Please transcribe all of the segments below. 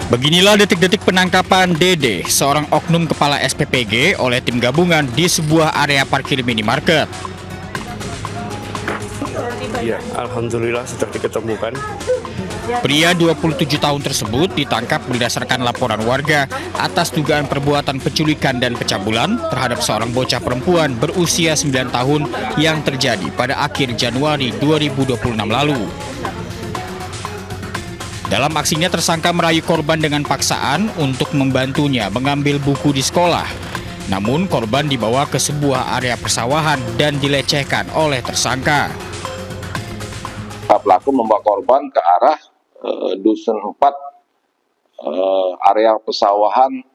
Beginilah detik-detik penangkapan Dede, seorang oknum kepala SPPG oleh tim gabungan di sebuah area parkir minimarket. Ya, alhamdulillah sudah diketemukan. Pria 27 tahun tersebut ditangkap berdasarkan laporan warga atas dugaan perbuatan penculikan dan pencabulan terhadap seorang bocah perempuan berusia 9 tahun yang terjadi pada akhir Januari 2026 lalu. Dalam aksinya, tersangka merayu korban dengan paksaan untuk membantunya mengambil buku di sekolah. Namun korban dibawa ke sebuah area persawahan dan dilecehkan oleh tersangka. Pelaku membawa korban ke arah Dusun 4, area pesawahan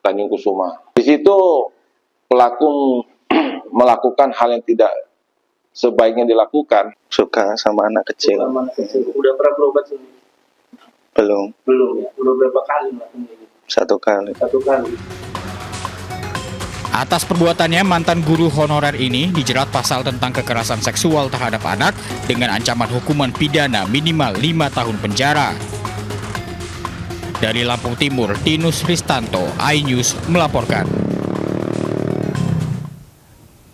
Tanjung Kusuma. Di situ pelaku melakukan hal yang tidak sebaiknya dilakukan. Suka sama anak kecil. Udah pernah berobat sini? Belum. Belum ya? Udah berapa kali melakukannya? Satu kali. Atas perbuatannya, mantan guru honorer ini dijerat pasal tentang kekerasan seksual terhadap anak dengan ancaman hukuman pidana minimal 5 tahun penjara. Dari Lampung Timur, Tinus Ristanto, iNews melaporkan.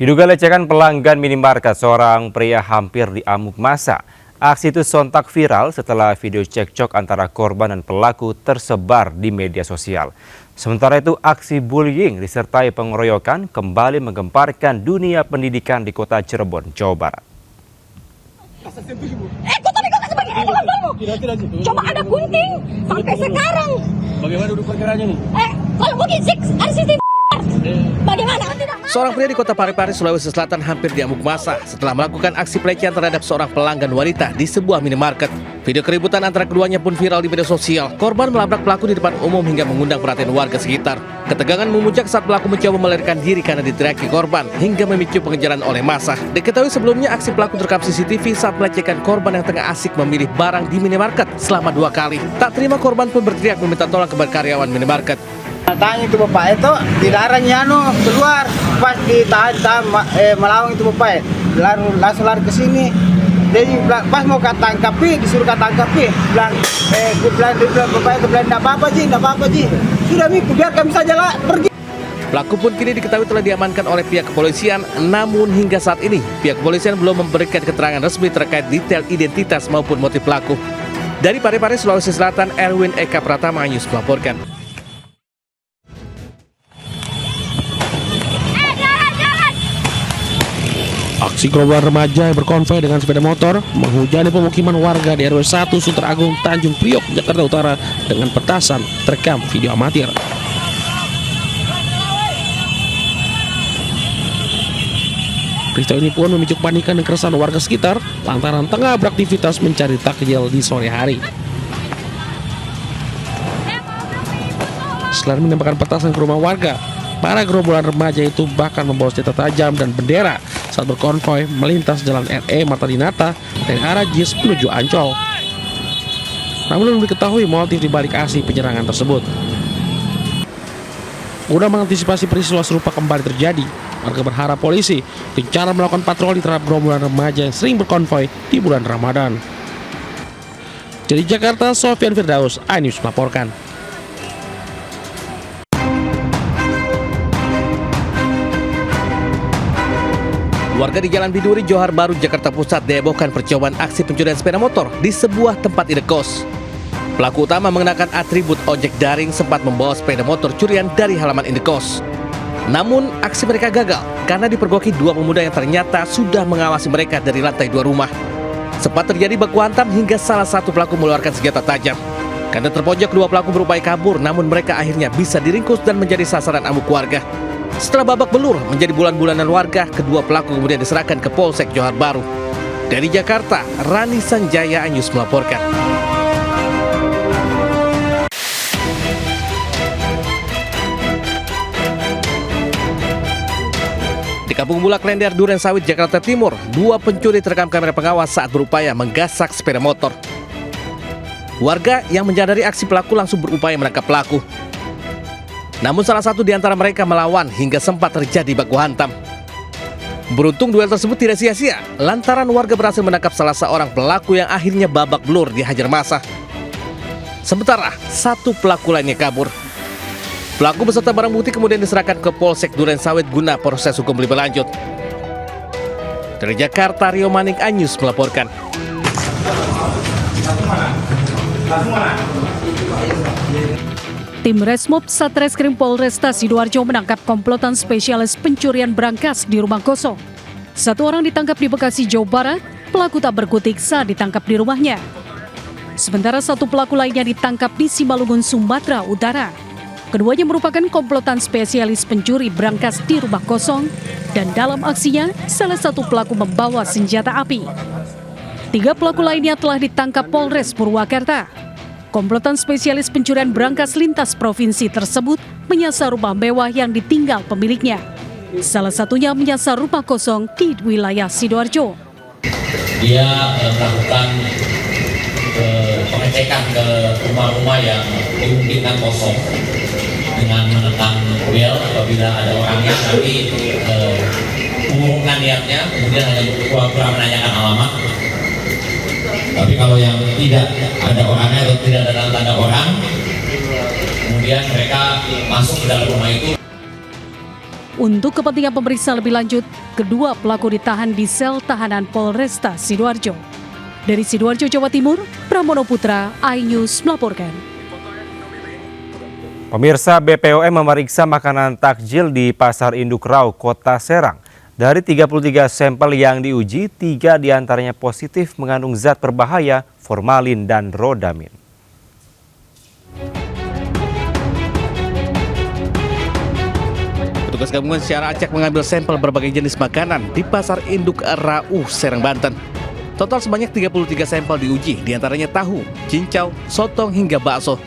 Diduga lecehkan pelanggan minimarket, seorang pria hampir diamuk massa. Aksi itu sontak viral setelah video cekcok antara korban dan pelaku tersebar di media sosial. Sementara itu, aksi bullying disertai pengeroyokan kembali menggemparkan dunia pendidikan di kota Cirebon, Jawa Barat. Coba ada gunting sampai sekarang. Bagaimana duduk perkaranya nih? Kalau mungkin ada sistem. Bagaimana? Seorang pria di kota Parepare, Sulawesi Selatan hampir diamuk massa setelah melakukan aksi pelecehan terhadap seorang pelanggan wanita di sebuah minimarket. Video keributan antara keduanya pun viral di media sosial. Korban melabrak pelaku di depan umum hingga mengundang perhatian warga sekitar. Ketegangan memuncak saat pelaku mencoba melarikan diri karena diteriaki korban hingga memicu pengejaran oleh massa. Diketahui sebelumnya aksi pelaku terekam CCTV saat melecehkan korban yang tengah asik memilih barang di minimarket selama 2 kali. Tak terima, korban pun berteriak meminta tolong kepada karyawan minimarket. Tanya itu bapak itu dilarang Yano keluar, pas ditahan melawan itu bapak langsung lari ke sini. Jadi pas mau tangkapi, disuruh tangkapi, bilang bapak itu bilang tidak apa-apa ji, sudah Miku biar kami saja lah pergi. Pelaku pun kini diketahui telah diamankan oleh pihak kepolisian, namun hingga saat ini pihak kepolisian belum memberikan keterangan resmi terkait detail identitas maupun motif pelaku. Dari Parepare, Sulawesi Selatan, Erwin Eka Pratama, iNews melaporkan. Aksi gerombolan remaja yang berkonvoy dengan sepeda motor menghujani pemukiman warga di RW 1 Sunter Agung, Tanjung Priok, Jakarta Utara dengan petasan terekam video amatir. Peristiwa ini pun memicu kepanikan dan keresahan warga sekitar lantaran tengah beraktivitas mencari takjil di sore hari. Selain menembakkan petasan ke rumah warga, para gerombolan remaja itu bahkan membawa senjata tajam dan bendera saat berkonvoy melintas jalan RE Marta Dinata dari arah JIS menuju Ancol. Namun belum diketahui motif dibalik aksi penyerangan tersebut. Guna mengantisipasi peristiwa serupa kembali terjadi, warga berharap polisi gencar melakukan patroli terhadap gerombolan remaja yang sering berkonvoy di bulan Ramadan. Dari Jakarta, Sofyan Firdaus, iNews melaporkan. Warga di Jalan Biduri, Johar Baru, Jakarta Pusat dihebohkan percobaan aksi pencurian sepeda motor di sebuah tempat indekos. Pelaku utama mengenakan atribut ojek daring sempat membawa sepeda motor curian dari halaman indekos. Namun aksi mereka gagal karena dipergoki 2 pemuda yang ternyata sudah mengawasi mereka dari lantai 2 rumah. Sempat terjadi baku hantam hingga salah satu pelaku mengeluarkan senjata tajam. Karena terpojok, 2 pelaku berupaya kabur, namun mereka akhirnya bisa diringkus dan menjadi sasaran amuk warga. Setelah babak belur menjadi bulan-bulanan warga, kedua pelaku kemudian diserahkan ke Polsek Johar Baru. Dari Jakarta, Rani Sanjaya, iNews melaporkan. Di Kampung Bulak Klender, Duren Sawit, Jakarta Timur, 2 pencuri terekam kamera pengawas saat berupaya menggasak sepeda motor. Warga yang menyadari aksi pelaku langsung berupaya menangkap pelaku. Namun salah satu di antara mereka melawan hingga sempat terjadi baku hantam. Beruntung duel tersebut tidak sia-sia, lantaran warga berhasil menangkap salah seorang pelaku yang akhirnya babak belur dihajar massa. Sementara satu pelaku lainnya kabur. Pelaku beserta barang bukti kemudian diserahkan ke Polsek Durensawit guna proses hukum lebih lanjut. Dari Jakarta, Rio Manik, iNews melaporkan. Tim Resmob Satreskrim Polresta Sidoarjo menangkap komplotan spesialis pencurian brankas di rumah kosong. Satu orang ditangkap di Bekasi, Jawa Barat. Pelaku tak berkutik saat ditangkap di rumahnya. Sementara satu pelaku lainnya ditangkap di Simalungun, Sumatera Utara. Keduanya merupakan komplotan spesialis pencuri brankas di rumah kosong, dan dalam aksinya, salah satu pelaku membawa senjata api. 3 pelaku lainnya telah ditangkap Polres Purwakarta. Komplotan spesialis pencurian brankas lintas provinsi tersebut menyasar rumah mewah yang ditinggal pemiliknya. Salah satunya menyasar rumah kosong di wilayah Sidoarjo. Dia melakukan pengecekan ke rumah-rumah yang dimungkinkan kosong dengan menekan bel apabila ada orangnya, tapi mengumumkan niatnya, kemudian hanya pura-pura menanyakan alamat. Tapi kalau yang tidak ada orangnya atau tidak ada tanda orang, kemudian mereka masuk ke dalam rumah itu. Untuk kepentingan pemeriksaan lebih lanjut, kedua pelaku ditahan di sel tahanan Polresta Sidoarjo. Dari Sidoarjo, Jawa Timur, Pramono Putra, iNews melaporkan. Pemirsa, BPOM memeriksa makanan takjil di Pasar Induk Rau, Kota Serang. Dari 33 sampel yang diuji, 3 diantaranya positif mengandung zat berbahaya, formalin dan rodamin. Petugas gabungan secara acak mengambil sampel berbagai jenis makanan di Pasar Induk Rau, Serang, Banten. Total sebanyak 33 sampel diuji, diantaranya tahu, cincau, sotong hingga bakso.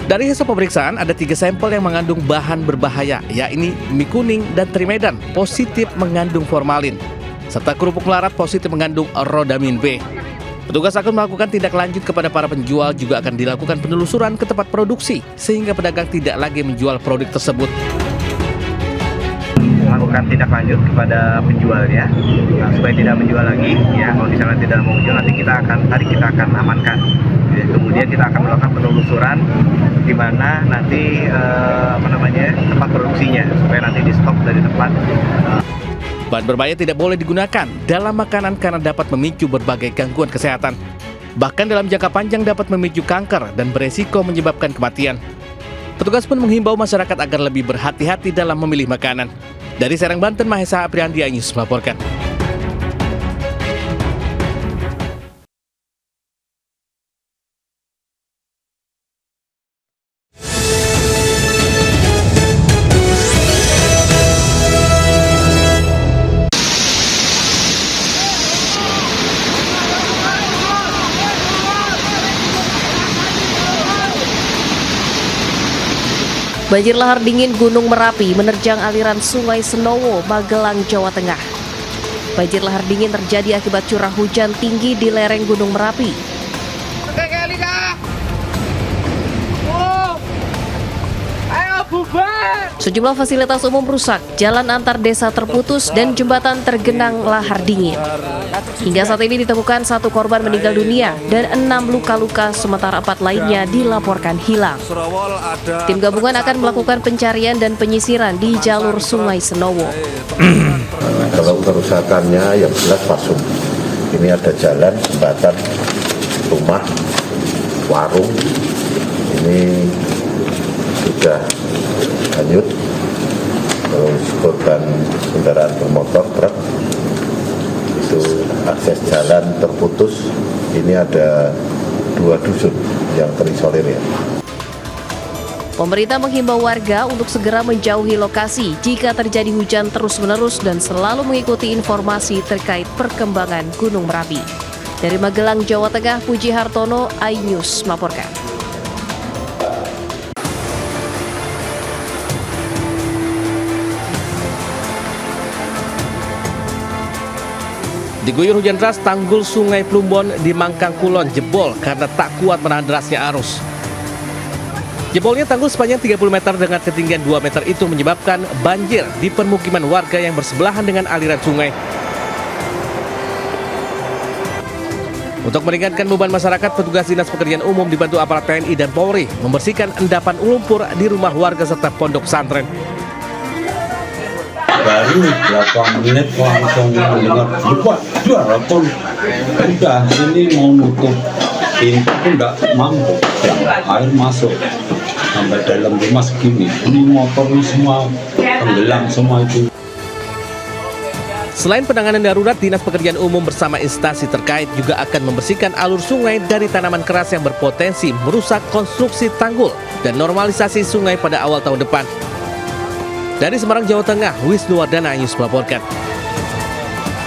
Dari hasil pemeriksaan, ada 3 sampel yang mengandung bahan berbahaya, yakni mie kuning dan trimedan positif mengandung formalin, serta kerupuk melarat positif mengandung rodamin B. Petugas akan melakukan tindak lanjut kepada para penjual, juga akan dilakukan penelusuran ke tempat produksi, sehingga pedagang tidak lagi menjual produk tersebut. Melakukan tindak lanjut kepada penjualnya supaya tidak menjual lagi. Ya, kalau misalnya tidak mau menjual, nanti kita akan amankan. Kemudian kita akan melakukan penelusuran di mana nanti tempat produksinya supaya nanti di stop dari tempat. Bahan berbahaya tidak boleh digunakan dalam makanan karena dapat memicu berbagai gangguan kesehatan. Bahkan dalam jangka panjang dapat memicu kanker dan beresiko menyebabkan kematian. Petugas pun menghimbau masyarakat agar lebih berhati-hati dalam memilih makanan. Dari Serang, Banten, Mahesa Apriandi, iNews melaporkan. Banjir lahar dingin Gunung Merapi menerjang aliran Sungai Senowo, Magelang, Jawa Tengah. Banjir lahar dingin terjadi akibat curah hujan tinggi di lereng Gunung Merapi. Sejumlah fasilitas umum rusak, jalan antar desa terputus, dan jembatan tergenang lahar dingin. Hingga saat ini ditemukan 1 korban meninggal dunia dan 6 luka-luka, sementara 4 lainnya dilaporkan hilang. Tim gabungan akan melakukan pencarian dan penyisiran di jalur Sungai Senowo. Kalau kerusakannya yang jelas pasung. Ini ada jalan, jembatan, rumah, warung. Ini sudah hanyut. Terus korban kendaraan bermotor, truk, itu akses jalan terputus. Ini ada 2 dusun yang terisolir ya. Pemerintah menghimbau warga untuk segera menjauhi lokasi jika terjadi hujan terus-menerus dan selalu mengikuti informasi terkait perkembangan Gunung Merapi. Dari Magelang, Jawa Tengah, Puji Hartono, iNews melaporkan. Diguyur hujan deras, tanggul Sungai Plumbon di Mangkang Kulon jebol karena tak kuat menahan derasnya arus. Jebolnya tanggul sepanjang 30 meter dengan ketinggian 2 meter itu menyebabkan banjir di permukiman warga yang bersebelahan dengan aliran sungai. Untuk meringankan beban masyarakat, petugas Dinas Pekerjaan Umum dibantu aparat TNI dan Polri membersihkan endapan lumpur di rumah warga serta pondok pesantren. Baru berapa menit langsung mendengar juara pun udah ini mau nutup pintu pun nggak mampu, air masuk sampai dalam rumah segini. Ini motornya semua tenggelam semua itu. Selain penanganan darurat, Dinas Pekerjaan Umum bersama instansi terkait juga akan membersihkan alur sungai dari tanaman keras yang berpotensi merusak konstruksi tanggul dan normalisasi sungai pada awal tahun depan. Dari Semarang, Jawa Tengah, Wisnu Wardana News melaporkan.